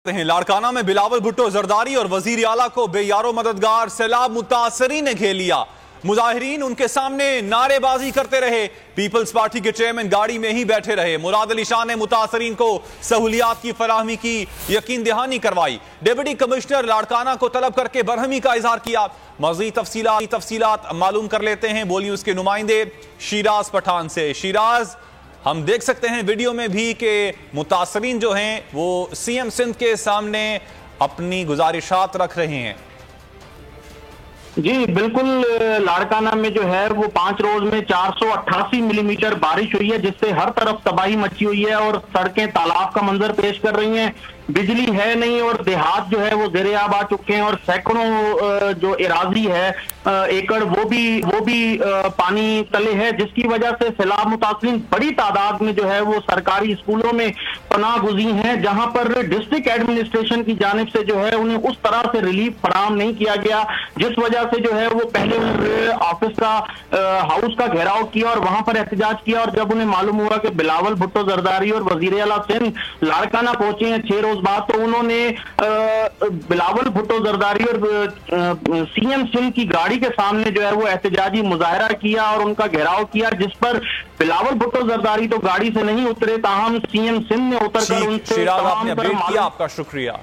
हैं लाड़काना में बिलावल भुट्टो जरदारी और वजीर आला को बेयारो मददगार सैलाब मुतासरीन ने घेर लिया। मुजाहिरीन उनके सामने नारेबाजी करते रहे। पीपल्स पार्टी के चेयरमैन गाड़ी में ही बैठे रहे। मुराद अली शाह ने मुतासरीन को सहूलियात की फराहमी की यकीन दहानी करवाई। डिप्टी कमिश्नर लाड़काना को तलब करके बरहमी का इजहार किया। मज़ीद तफसीलात मालूम कर लेते हैं बोली उसके नुमाइंदे शिराज पठान से। शिराज, हम देख सकते हैं वीडियो में भी कि मुतासरीन जो हैं वो सीएम सिंध के सामने अपनी गुजारिशात रख रहे हैं। जी बिल्कुल, लाड़काना में जो है वो 5 रोज में 488 मिलीमीटर बारिश हुई है, जिससे हर तरफ तबाही मची हुई है और सड़कें तालाब का मंजर पेश कर रही हैं। बिजली है नहीं और देहात जो है वो ज़ेरे-आब आ चुके हैं और सैकड़ों जो इराजी है एकड़ वो भी पानी तले है, जिसकी वजह से सैलाब मुतासरीन बड़ी तादाद में जो है वो सरकारी स्कूलों में पनाह गुज़ी हैं, जहां पर डिस्ट्रिक्ट एडमिनिस्ट्रेशन की जानिब से जो है उन्हें उस तरह से रिलीफ फराहम नहीं किया गया, जिस वजह से जो है वो पहले उन्होंने ऑफिस का हाउस का घेराव किया और वहां पर एहतजाज किया। और जब उन्हें मालूम हुआ कि बिलावल भुट्टो जरदारी और वजीर आला सिंध लाड़काना पहुंचे हैं 6 रोज बाद, तो उन्होंने बिलावल भुट्टो जरदारी और सीएम सिंध की गाड़ी के सामने जो है वो एहतजाजी मुजाहरा किया और उनका घेराव किया, जिस पर बिलावल भुट्टो जरदारी तो गाड़ी से नहीं उतरे, ताहम सीएम सिंध ने उतरकर उनसे आपका शुक्रिया।